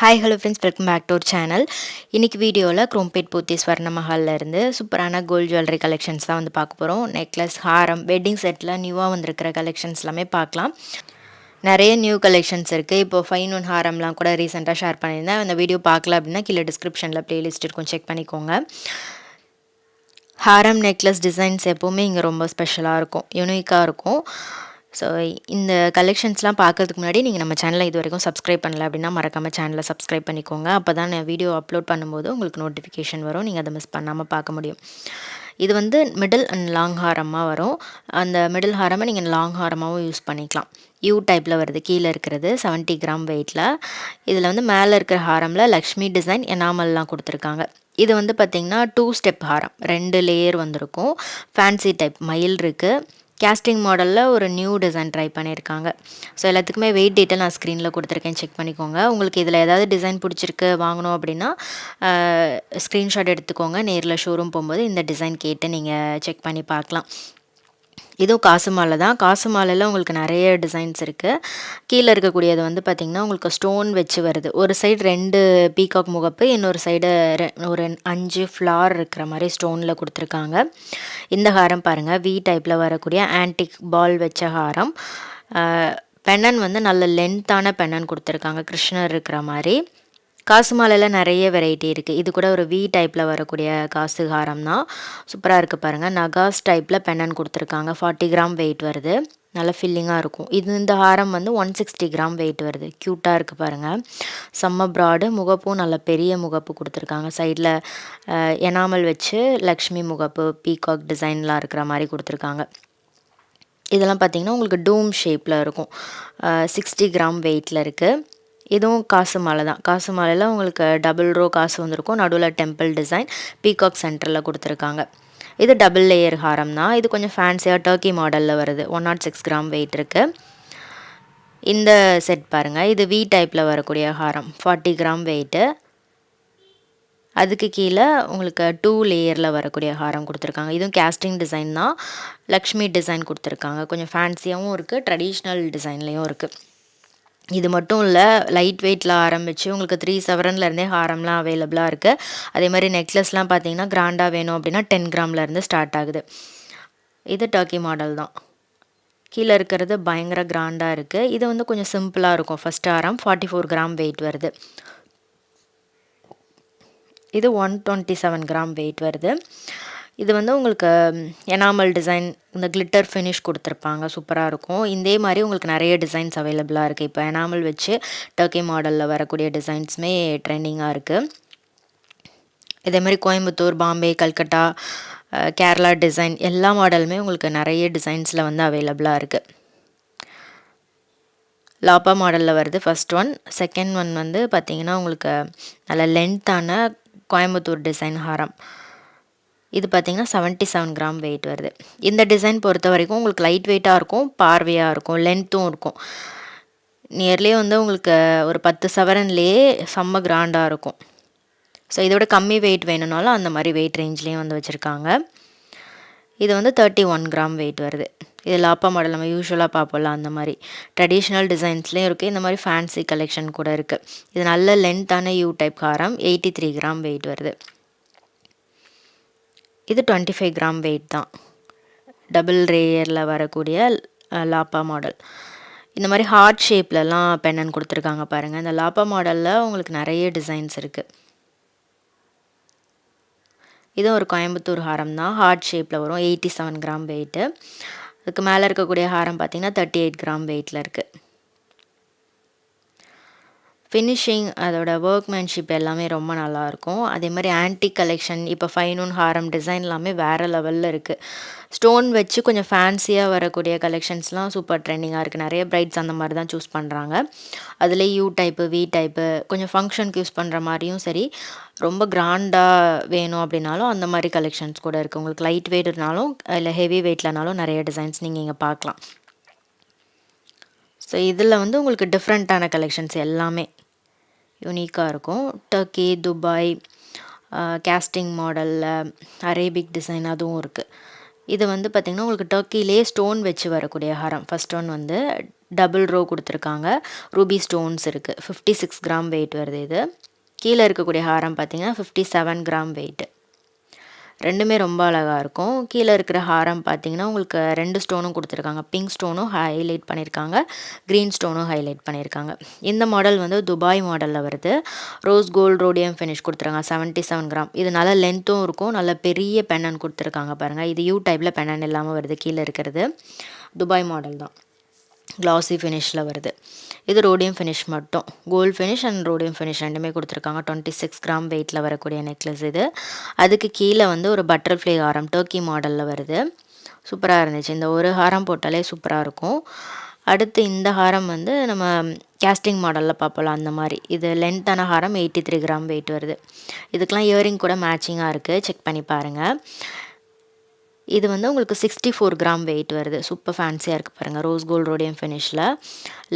Hi hello friends, welcome back to our channel. இன்னைக்கு வீடியோவில் குரோம்பேட் போத்தி ஸ்வர்ண மஹால்ல இருந்து சூப்பரான கோல்ட் ஜுவல்லரி கலெக்ஷன்ஸ் தான் வந்து பார்க்க போகிறோம். நெக்லஸ், ஹாரம், வெட்டிங் செட்டில் நியூவாக வந்திருக்கிற கலெக்ஷன்ஸ் எல்லாமே பார்க்கலாம். நிறைய நியூ கலெக்ஷன்ஸ் இருக்குது. இப்போ 5-in-1 ஹாரம்லாம் கூட ரீசெண்டாக ஷேர் பண்ணியிருந்தேன். அந்த வீடியோ பார்க்கல அப்படின்னா கீழே டிஸ்கிரிப்ஷனில் ப்ளேலிஸ்ட் இருக்கும், செக் பண்ணிக்கோங்க. ஹாரம் நெக்லஸ் டிசைன்ஸ் எப்போவுமே இங்கே ரொம்ப ஸ்பெஷலாக இருக்கும், யூனிக்காக இருக்கும். ஸோ இந்த கலெக்ஷன்ஸ்லாம் பார்க்கறதுக்கு முன்னாடி நீங்கள் நம்ம சேனலை இது வரைக்கும் சப்ஸ்கிரைப் பண்ணல அப்படின்னா மறக்காமல் சேனலை சப்ஸ்கிரைப் பண்ணிக்கோங்க. அப்போ தான் நான் வீடியோ அப்லோட் பண்ணும்போது உங்களுக்கு நோட்டிஃபிகேஷன் வரும், நீங்கள் அதை மிஸ் பண்ணாமல் பார்க்க முடியும். இது வந்து மிடில் அண்ட் லாங் ஹாரமாக வரும். அந்த மிடில் ஹாரமை நீங்கள் லாங் ஹாரமாகவும் யூஸ் பண்ணிக்கலாம். யூ டைப்பில் வருது, கீழே இருக்கிறது 70 கிராம் வெயிட்டில். இதில் வந்து மேலே இருக்கிற ஹாரமில் லக்ஷ்மி டிசைன் எனாமல்லாம் கொடுத்துருக்காங்க. இது வந்து பார்த்திங்கன்னா 2 ஸ்டெப் ஹாரம், 2 லேயர் வந்திருக்கும். ஃபேன்சி டைப் மயில் இருக்குது. கேஸ்டிங் மாடலில் ஒரு நியூ டிசைன் ட்ரை பண்ணியிருக்காங்க. ஸோ எல்லாத்துக்குமே வெயிட் டீட்டெயில் நான் ஸ்க்ரீனில் கொடுத்துருக்கேன், செக் பண்ணிக்கோங்க. உங்களுக்கு இதில் ஏதாவது டிசைன் பிடிச்சிருக்கு வாங்கணும் அப்படின்னா ஸ்க்ரீன்ஷாட் எடுத்துக்கோங்க. நேரில் ஷோரூம் போகும்போது இந்த டிசைன் கேட்டு நீங்கள் செக் பண்ணி பார்க்கலாம். இதுவும் காசு மாலை தான். காசு மாலையில் உங்களுக்கு நிறைய டிசைன்ஸ் இருக்குது. கீழே இருக்கக்கூடியது வந்து பார்த்திங்கன்னா உங்களுக்கு ஸ்டோன் வச்சு வருது. ஒரு சைடு 2 பீகாக் முகப்பு, இன்னொரு சைடு ஒரு 5 ஃப்ளார் இருக்கிற மாதிரி ஸ்டோனில் கொடுத்துருக்காங்க. இந்த ஹாரம் பாருங்கள், வி டைப்பில் வரக்கூடிய ஆன்டிக் பால் வச்ச ஹாரம். பெண்ணன் வந்து நல்ல லென்த்தான பெண்ணன் கொடுத்துருக்காங்க, கிருஷ்ணர் இருக்கிற மாதிரி. காசு மாலையில் நிறைய வெரைட்டி இருக்குது. இது கூட ஒரு வி டைப்பில் வரக்கூடிய காசு ஹாரம் தான். சூப்பராக இருக்குது பாருங்கள். நகாஸ் டைப்பில் பெண்ணன் கொடுத்துருக்காங்க. 40 கிராம் வெயிட் வருது, நல்ல ஃபில்லிங்காக இருக்கும். இந்த ஹாரம் வந்து 160 கிராம் வெயிட் வருது. க்யூட்டாக இருக்குது பாருங்கள். செம்ம ப்ராடு, முகப்பும் நல்ல பெரிய முகப்பு கொடுத்துருக்காங்க. சைடில் எனாமல் வச்சு லக்ஷ்மி முகப்பு, பீகாக் டிசைன்லாம் இருக்கிற மாதிரி கொடுத்துருக்காங்க. இதெல்லாம் பார்த்திங்கன்னா உங்களுக்கு டூம் ஷேப்பில் இருக்கும். 60 கிராம் வெயிட்டில் இருக்குது. இதுவும் காசு மாலை தான். காசு மாலையில் உங்களுக்கு டபுள் ரோ காசு வந்திருக்கும். நடுவில் டெம்பிள் டிசைன், பீகாக் சென்டரில் கொடுத்துருக்காங்க. இது டபுள் லேயர் ஹாரம் தான். இது கொஞ்சம் ஃபேன்சியாக டர்க்கி மாடலில் வருது. 106 கிராம் வெயிட் இருக்குது. இந்த செட் பாருங்கள், இது வி டைப்பில் வரக்கூடிய ஹாரம், 40 கிராம் வெயிட்டு. அதுக்கு கீழே உங்களுக்கு 2 லேயரில் வரக்கூடிய ஹாரம் கொடுத்துருக்காங்க. இதுவும் கேஸ்டிங் டிசைன் தான். லக்ஷ்மி டிசைன் கொடுத்துருக்காங்க. கொஞ்சம் ஃபேன்சியாகவும் இருக்குது, ட்ரெடிஷ்னல் டிசைன்லேயும் இருக்குது. இது மட்டும் இல்லை, லைட் வெயிட்டில் ஆரம்பித்து உங்களுக்கு 3 சவரன்லேருந்தே ஹாரம்லாம் அவைலபிளாக இருக்குது. அதே மாதிரி நெக்லஸ்லாம் பார்த்தீங்கன்னா கிராண்டாக வேணும் அப்படின்னா 10 கிராம்லேருந்து ஸ்டார்ட் ஆகுது. இது டர்க்கி மாடல் தான். கீழே இருக்கிறது பயங்கர கிராண்டாக இருக்குது. இது வந்து கொஞ்சம் சிம்பிளாக இருக்கும். ஃபஸ்ட் ஹாரம் 44 கிராம் வெயிட் வருது. இது 127 கிராம் வெயிட் வருது. இது வந்து உங்களுக்கு எனாமல் டிசைன், இந்த கிளிட்டர் ஃபினிஷ் கொடுத்துருப்பாங்க, சூப்பராக இருக்கும். இதே மாதிரி உங்களுக்கு நிறைய டிசைன்ஸ் அவைலபிளாக இருக்குது. இப்போ எனாமல் வச்சு டர்க்கி மாடலில் வரக்கூடிய டிசைன்ஸுமே ட்ரெண்டிங்காக இருக்குது. இதேமாதிரி கோயம்புத்தூர், பாம்பே, கல்கட்டா, கேரளா டிசைன் எல்லா மாடலுமே உங்களுக்கு நிறைய டிசைன்ஸில் வந்து அவைலபிளாக இருக்குது. லாப்பா மாடலில் வருது ஃபஸ்ட் ஒன். செகண்ட் ஒன் வந்து பார்த்திங்கன்னா உங்களுக்கு நல்ல லென்த்தான கோயம்புத்தூர் டிசைன் ஹாரம். இது பார்த்திங்கன்னா 77 கிராம் வெயிட் வருது. இந்த டிசைன் பொறுத்த வரைக்கும் உங்களுக்கு லைட் வெயிட்டாக இருக்கும், பார்வையாக இருக்கும், லென்த்தும் இருக்கும். நியர்லி வந்து உங்களுக்கு ஒரு 10 சவரன்லேயே செம்ம கிராண்டாக இருக்கும். ஸோ இதோட கம்மி வெயிட் வேணும்னாலும் அந்த மாதிரி வெயிட் ரேஞ்ச்லேயும் வந்து வச்சுருக்காங்க. இது வந்து 31 கிராம் வெயிட் வருது. இது லாப்பா மாடல், நம்ம யூஸ்வலாக பார்ப்போம்ல அந்த மாதிரி ட்ரெடிஷ்னல் டிசைன்ஸ்லேயும் இருக்குது. இந்த மாதிரி ஃபேன்சி கலெக்ஷன் கூட இருக்குது. இது நல்ல லென்த்தான you type Haram, 83 gram wait வருது. இது 25 கிராம் வெயிட் தான். டபுள் ரேயரில் வரக்கூடிய லாப்பா மாடல். இந்த மாதிரி ஹார்ட் ஷேப்லலாம் பெண்ணன் கொடுத்துருக்காங்க பாருங்கள். இந்த லாப்பா மாடலில் உங்களுக்கு நிறைய டிசைன்ஸ் இருக்குது. இதுவும் ஒரு கோயம்புத்தூர் ஹாரம் தான். ஹார்ட் ஷேப்பில் வரும், 87 கிராம் வெயிட்டு. அதுக்கு மேலே இருக்கக்கூடிய ஹாரம் பார்த்திங்கன்னா 38 கிராம் வெயிட்டில் இருக்குது. ஃபினிஷிங், அதோட ஒர்க்மேன்ஷிப் எல்லாமே ரொம்ப நல்லாயிருக்கும். அதே மாதிரி ஆன்டிக் கலெக்ஷன், இப்போ 5-in-1 ஹாரம் டிசைன் எல்லாமே வேறு லெவலில் இருக்குது. ஸ்டோன் வச்சு கொஞ்சம் ஃபேன்சியாக வரக்கூடிய கலெக்ஷன்ஸ்லாம் சூப்பர் ட்ரெண்டிங்காக இருக்குது. நிறைய பிரைட்ஸ் அந்த மாதிரி தான் சூஸ் பண்ணுறாங்க. அதில் யூ டைப்பு, வி டைப்பு, கொஞ்சம் ஃபங்க்ஷனுக்கு யூஸ் பண்ணுற மாதிரியும் சரி, ரொம்ப கிராண்டாக வேணும் அப்படின்னாலும் அந்த மாதிரி கலெக்ஷன்ஸ் கூட இருக்குது. உங்களுக்கு லைட் வெயிட்னாலும் இல்லை ஹெவி வெயிட்லனாலும் நிறைய டிசைன்ஸ் நீங்கள் இங்கே பார்க்கலாம். ஸோ இதில் வந்து உங்களுக்கு டிஃப்ரெண்ட்டான கலெக்ஷன்ஸ் எல்லாமே யூனிக்காக இருக்கும். டர்க்கி, துபாய், கேஸ்டிங் மாடலில் அரேபிக் டிசைன் அதுவும் இருக்குது. இது வந்து பார்த்திங்கன்னா உங்களுக்கு டர்க்கிலே ஸ்டோன் வச்சு வரக்கூடிய ஹாரம். ஃபர்ஸ்ட் ஒன் வந்து டபுள் ரோ கொடுத்துருக்காங்க. ரூபி ஸ்டோன்ஸ் இருக்குது. 56 கிராம் வெயிட் வருது இது. கீழே இருக்கக்கூடிய ஹாரம் பார்த்திங்கன்னா 57 கிராம் வெயிட். ரெண்டுமே ரொம்ப அழகாக இருக்கும். கீழே இருக்கிற ஹாரம் பார்த்திங்கன்னா உங்களுக்கு 2 ஸ்டோனும் கொடுத்துருக்காங்க. பிங்க் ஸ்டோனும் ஹைலைட் பண்ணியிருக்காங்க, க்ரீன் ஸ்டோனும் ஹைலைட் பண்ணியிருக்காங்க. இந்த மாடல் வந்து துபாய் மாடலில் வருது. ரோஸ் கோல்டு ரோடியம் ஃபினிஷ் கொடுத்துருக்காங்க. 77 கிராம். இது நல்ல லென்த்தும் இருக்கும். நல்ல பெரிய பெண்ணன் கொடுத்துருக்காங்க பாருங்கள். இது யூ டைப்பில் பெண்ணன் இல்லாமல் வருது. கீழே இருக்கிறது துபாய் மாடல் தான். கிளாசி ஃபினிஷில் வருது. இது ரோடியம் ஃபினிஷ் மட்டும். Gold finish and rhodium finish ரெண்டுமே கொடுத்துருக்காங்க. 26 கிராம் வெயிட்டில் வரக்கூடிய நெக்லஸ் இது. அதுக்கு கீழே வந்து ஒரு பட்டர்ஃப்ளை ஹாரம் டர்க்கி மாடலில் வருது. சூப்பராக இருந்துச்சு. இந்த ஒரு ஹாரம் போட்டாலே சூப்பராக இருக்கும். அடுத்து இந்த ஹாரம் வந்து நம்ம கேஸ்டிங் மாடலில் பார்ப்போம் அந்த மாதிரி. இது லென்த்தான ஹாரம் 83 கிராம் வெயிட் வருது. இதுக்கெலாம் இயரிங் கூட மேட்சிங்காக இருக்குது. செக் பண்ணி பாருங்கள். இது வந்து உங்களுக்கு 64 கிராம் வெயிட் வருது. சூப்பர் ஃபேன்சியாக இருக்குது பாருங்கள். ரோஸ் கோல்டு ரோடியம் ஃபினிஷில்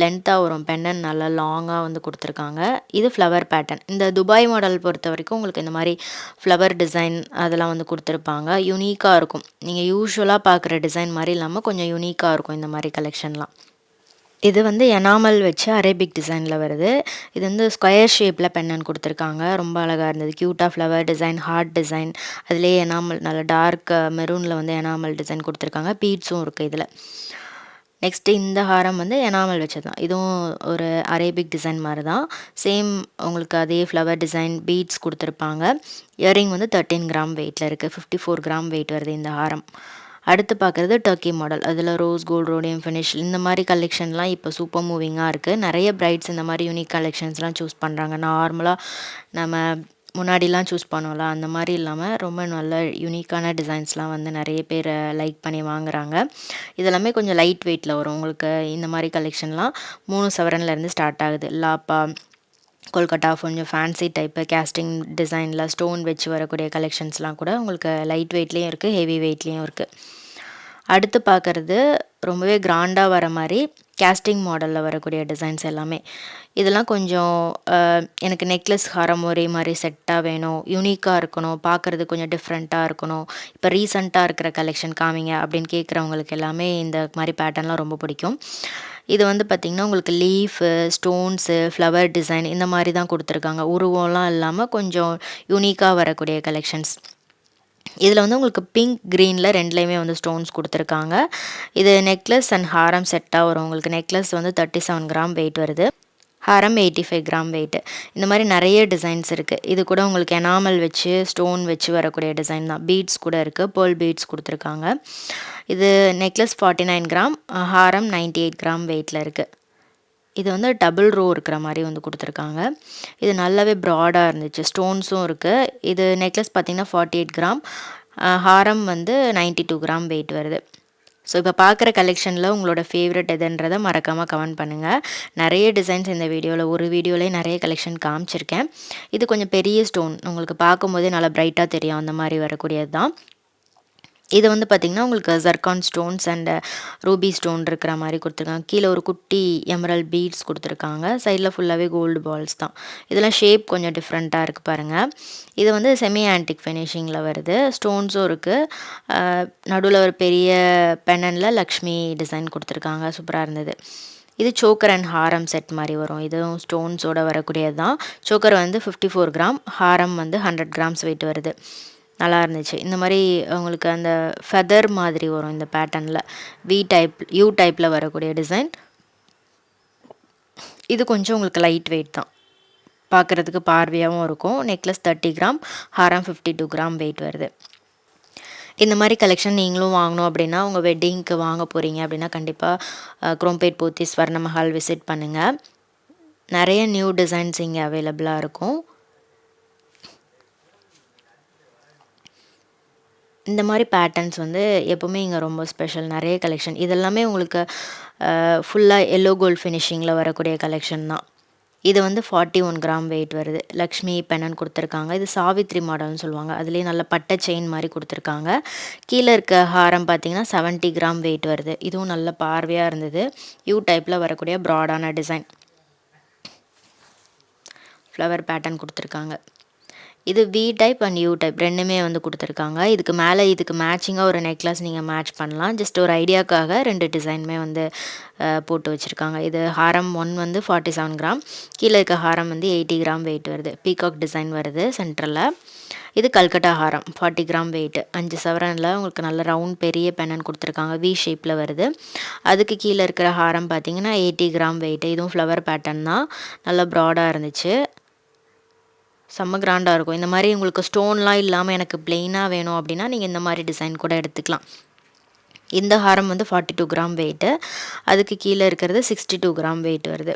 லென்த்தாக வரும். பெண்டன் நல்லா லாங்காக வந்து கொடுத்துருக்காங்க. இது ஃப்ளவர் பேட்டர்ன். இந்த துபாய் மாடல் பொறுத்த வரைக்கும் உங்களுக்கு இந்த மாதிரி ஃப்ளவர் டிசைன் அதெல்லாம் வந்து கொடுத்துருப்பாங்க. யூனிக்காக இருக்கும். நீங்கள் யூஸ்வலாக பார்க்குற டிசைன் மாதிரி இல்லாமல் கொஞ்சம் யூனிக்காக இருக்கும் இந்த மாதிரி கலெக்ஷன்லாம். இது வந்து எனாமல் வச்சு அரேபிக் டிசைனில் வருது. இது வந்து ஸ்கொயர் ஷேப்பில் பெண்ணன் கொடுத்துருக்காங்க. ரொம்ப அழகாக இருந்தது. க்யூட்டாக ஃப்ளவர் டிசைன், ஹார்ட் டிசைன், அதுலேயே எனாமல் நல்ல டார்க் மெரூனில் வந்து எனாமல் டிசைன் கொடுத்துருக்காங்க. பீட்ஸும் இருக்குது இதில். நெக்ஸ்ட்டு இந்த ஹாரம் வந்து எனாமல் வச்சது தான். இதுவும் ஒரு அரேபிக் டிசைன் மாதிரி தான். சேம் உங்களுக்கு அதே ஃப்ளவர் டிசைன், பீட்ஸ் கொடுத்துருப்பாங்க. இயரிங் வந்து 13 கிராம் வெயிட்டில் இருக்குது. 54 கிராம் வெயிட் வருது இந்த ஹாரம். அடுத்து பார்க்குறது டர்க்கி மாடல். அதில் ரோஸ் கோல்டு ரோடியம் ஃபினிஷ் இந்த மாதிரி கலெக்ஷன்லாம் இப்போ சூப்பர் மூவிங்காக இருக்குது. நிறைய பிரைட்ஸ் இந்த மாதிரி யூனிக் கலெக்ஷன்ஸ்லாம் சூஸ் பண்ணுறாங்க. நார்மலாக நம்ம முன்னாடிலாம் சூஸ் பண்ணோம்ல அந்த மாதிரி இல்லாமல் ரொம்ப நல்ல யூனிக்கான டிசைன்ஸ்லாம் வந்து நிறைய பேர் லைக் பண்ணி வாங்குறாங்க. இதெல்லாமே கொஞ்சம் லைட் வெயிட்டில் வரும். உங்களுக்கு இந்த மாதிரி கலெக்ஷன்லாம் 3 சவரன்லேருந்து ஸ்டார்ட் ஆகுது. லாப்பா, கொல்கட்டா கொஞ்சம் ஃபேன்சி டைப்பு கேஸ்டிங் டிசைனில் ஸ்டோன் வச்சு வரக்கூடிய கலெக்ஷன்ஸ்லாம் கூட உங்களுக்கு லைட் வெயிட்லேயும் இருக்குது, ஹெவி வெயிட்லேயும் இருக்குது. அடுத்து பார்க்குறது ரொம்பவே கிராண்டாக வர மாதிரி கேஸ்டிங் மாடலில் வரக்கூடிய டிசைன்ஸ் எல்லாமே. இதெல்லாம் கொஞ்சம் எனக்கு நெக்லஸ் ஹாரம் ஒரே மாதிரி செட்டாக வேணும், யூனிக்காக இருக்கணும், பார்க்குறது கொஞ்சம் டிஃப்ரெண்ட்டாக இருக்கணும், இப்போ ரீசண்டாக இருக்கிற கலெக்ஷன் காமிங்க அப்படின்னு கேட்குறவங்களுக்கு எல்லாமே இந்த மாதிரி பேட்டர்ன்லாம் ரொம்ப பிடிக்கும். இது வந்து பார்த்திங்கன்னா உங்களுக்கு லீஃபு, ஸ்டோன்ஸு, ஃப்ளவர் டிசைன் இந்த மாதிரி தான் கொடுத்துருக்காங்க. உருவம்லாம் இல்லாமல் கொஞ்சம் யூனிக்காக வரக்கூடிய கலெக்ஷன்ஸ். இதில் வந்து உங்களுக்கு பிங்க், க்ரீனில் ரெண்டுலேயுமே வந்து ஸ்டோன்ஸ் கொடுத்துருக்காங்க. இது நெக்லஸ் அண்ட் ஹாரம் செட்டாக வரும். உங்களுக்கு நெக்லஸ் வந்து 37 கிராம் வெயிட் வருது. ஹாரம் 85 கிராம் வெயிட்டு. இந்த மாதிரி நிறைய டிசைன்ஸ் இருக்குது. இது கூட உங்களுக்கு எனாமல் வச்சு ஸ்டோன் வச்சு வரக்கூடிய டிசைன் தான். பீட்ஸ் கூட இருக்குது. பேர்ல் பீட்ஸ் கொடுத்துருக்காங்க. இது நெக்லஸ் 49 கிராம், ஹாரம் 98 கிராம் வெயிட்டில் இருக்குது. இது வந்து டபுள் ரோ இருக்கிற மாதிரி வந்து கொடுத்துருக்காங்க. இது நல்லாவே ப்ராடாக இருந்துச்சு. ஸ்டோன்ஸும் இருக்குது. இது நெக்லஸ் பார்த்திங்கன்னா 48 கிராம், ஹாரம் வந்து 92 கிராம் வெயிட் வருது. ஸோ இப்போ பார்க்குற கலெக்ஷனில் உங்களோட ஃபேவரட் எதுன்றதை மறக்காமல் கமெண்ட் பண்ணுங்கள். நிறைய டிசைன்ஸ் இந்த வீடியோவில் ஒரு வீடியோலேயே நிறைய கலெக்ஷன் காமிச்சிருக்கேன். இது கொஞ்சம் பெரிய ஸ்டோன், உங்களுக்கு பார்க்கும்போதே நல்லா பிரைட்டாக தெரியும். அந்த மாதிரி வரக்கூடியது தான். இது வந்து பார்த்திங்கன்னா உங்களுக்கு zircon stones and Ruby stone இருக்கிற மாதிரி கொடுத்துருக்காங்க. கீழே ஒரு குட்டி எமரல் பீட்ஸ் கொடுத்துருக்காங்க. சைடில் ஃபுல்லாகவே கோல்டு பால்ஸ் தான். இதெல்லாம் ஷேப் கொஞ்சம் டிஃப்ரெண்ட்டாக இருக்குது பாருங்கள். இது வந்து செமி ஆன்டிக் ஃபினிஷிங்கில் வருது. ஸ்டோன்ஸும் இருக்குது. நடுவில் ஒரு பெரிய பெண்ணனில் லக்ஷ்மி டிசைன் கொடுத்துருக்காங்க. சூப்பராக இருந்தது. இது சோக்கர் அண்ட் ஹாரம் செட் மாதிரி வரும். இதுவும் ஸ்டோன்ஸோடு வரக்கூடியது தான். சோக்கர் வந்து 54 கிராம், ஹாரம் வந்து 100 கிராம்ஸ் வெயிட் வருது. நல்லா இருந்துச்சு. இந்த மாதிரி உங்களுக்கு அந்த ஃபெதர் மாதிரி வரும் இந்த பேட்டர்னில். யூ டைப்பில் வரக்கூடிய டிசைன். இது கொஞ்சம் உங்களுக்கு லைட் வெயிட் தான், பார்க்குறதுக்கு பார்வையாகவும் இருக்கும். நெக்லஸ் 30 கிராம், ஹாரம் 52 கிராம் வெயிட் வருது. இந்த மாதிரி கலெக்ஷன் நீங்களும் வாங்கணும் அப்படின்னா, உங்கள் வெட்டிங்க்கு வாங்க போகிறீங்க அப்படின்னா கண்டிப்பாக குரோம்பேட் போத்தி ஸ்வர்ண மஹால் விசிட் பண்ணுங்கள். நிறைய நியூ டிசைன்ஸ் இங்கே அவைலபிளாக இருக்கும். இந்த மாதிரி பேட்டர்ன்ஸ் வந்து எப்போவுமே இங்கே ரொம்ப ஸ்பெஷல். நிறைய கலெக்ஷன் இதெல்லாமே உங்களுக்கு ஃபுல்லாக எல்லோ கோல்டு ஃபினிஷிங்கில் வரக்கூடிய கலெக்ஷன் தான். இது வந்து 41 கிராம் வெயிட் வருது. லக்ஷ்மி பெண்ணன் கொடுத்துருக்காங்க. இது சாவித்ரி மாடல்னு சொல்லுவாங்க. அதுலேயே நல்ல பட்டை செயின் மாதிரி கொடுத்துருக்காங்க. கீழே இருக்க ஹாரம் பார்த்திங்கன்னா 70 கிராம் வெயிட் வருது. இதுவும் நல்ல பார்வையாக இருந்தது. யூ டைப்பில் வரக்கூடிய ப்ராடான டிசைன், ஃப்ளவர் பேட்டர்ன் கொடுத்துருக்காங்க. இது we type and you type 2மே வந்து குடுத்துருக்காங்க. இதுக்கு மேல இதுக்கு மேட்சிங்கா ஒரு நெக்லஸ் நீங்க மேட்ச் பண்ணலாம். ஜஸ்ட் ஒரு ஐடியாக்காக 2 டிசைனுமே வந்து போட்டு வச்சுருக்காங்க. இது ஹாரம் 1 வந்து 47 கிராம். கீழ இருக்க ஹாரம் வந்து 80 கிராம் வெயிட் வருது. பீகாக் டிசைன் வருது சென்டர்ல. இது கல்கட்டா ஹாரம் 40 கிராம் வெயிட். 5 சவரன்ல உங்களுக்கு நல்ல ரவுண்ட் பெரிய பென்னன் குடுத்துருக்காங்க. வி ஷேப்ல வருது. அதுக்கு கீழ இருக்கிற ஹாரம் பார்த்தீங்கன்னா 80 கிராம் வெயிட். இதுவும் ஃப்ளவர் பேட்டர்ன் தான். நல்லா ப்ராடா இருந்துச்சு. செம்ம கிராண்டா இருக்கும். இந்த மாரி உங்களுக்கு ஸ்டோன்லாம் இல்லாம எனக்கு பிளெயினா வேணும் அப்டின்னா, நீங்க இந்த மாரி டிசைன் கூட எடுத்துக்கலாம். இந்த ஹாரம் வந்து 42 கிராம் வெயிட்டு. அதுக்கு கீழ இருக்கிறது 62 கிராம் வெயிட் வருது.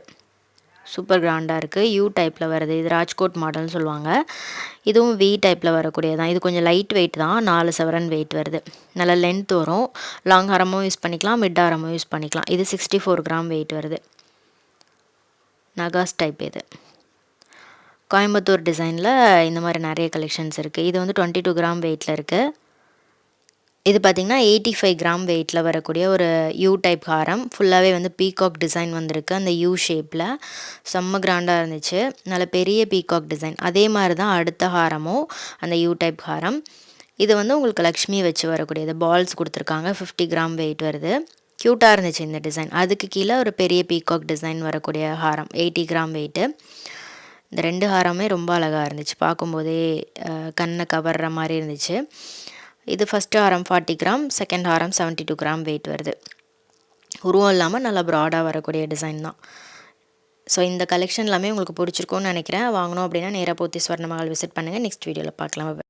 சூப்பர் கிராண்டா இருக்கு. யூ டைப்ல வருது. இது ராஜ்கோட் மாடல்னு சொல்லுவாங்க. இதுவும் வி டைப்ல வரக்கூடியது தான். இது கொஞ்சம் லைட் வெயிட் தான். 4 சவரன் வெயிட் வருது. நல்ல லென்த் வரும். லாங் ஹாரமும் யூஸ் பண்ணிக்கலாம். மிட் ஹாரமும் யூஸ் பண்ணிக்கலாம். இது 64 கிராம் வெயிட் வருது. நகாஸ் டைப் இது. கோயம்புத்தூர் டிசைனில் இந்த மாதிரி நிறைய கலெக்ஷன்ஸ் இருக்குது. இது வந்து 22 கிராம் வெயிட்டில் இருக்குது. இது பார்த்திங்கன்னா 85 கிராம் வெயிட்டில் வரக்கூடிய ஒரு யூ டைப் ஹாரம். ஃபுல்லாகவே வந்து பீகாக் டிசைன் வந்திருக்கு அந்த யூ ஷேப்பில். செம்ம கிராண்டாக இருந்துச்சு. நல்ல பெரிய பீகாக் டிசைன். அதே மாதிரி தான் அடுத்த ஹாரமும் அந்த யூ டைப் ஹாரம். இது வந்து உங்களுக்கு லக்ஷ்மி வச்சு வரக்கூடியது. பால்ஸ் கொடுத்துருக்காங்க. 50 கிராம் வெயிட் வருது. க்யூட்டாக இருந்துச்சு இந்த டிசைன். அதுக்கு கீழே ஒரு பெரிய பீகாக் டிசைன் வரக்கூடிய ஹாரம் 80 கிராம் வெயிட்டு. இந்த 2 ஹாரமே ரொம்ப அழகாக இருந்துச்சு. பார்க்கும்போதே கண்ணை கவர்ற மாதிரி இருந்துச்சு. இது ஃபஸ்ட்டு ஹாரம் 40 கிராம், செகண்ட் ஹாரம் 72 கிராம் வெயிட் வருது. உருவம் இல்லாமல் நல்லா ப்ராடாக வரக்கூடிய டிசைன் தான். ஸோ இந்த கலெக்ஷன் எல்லாமே உங்களுக்கு பிடிச்சிருக்கும்னு நினைக்கிறேன். வாங்கணும் அப்படின்னா நேராக போத்தி ஸ்வர்ணமஹால் விசிட் பண்ணுங்கள். நெக்ஸ்ட் வீடியோவில் பார்க்கலாம்.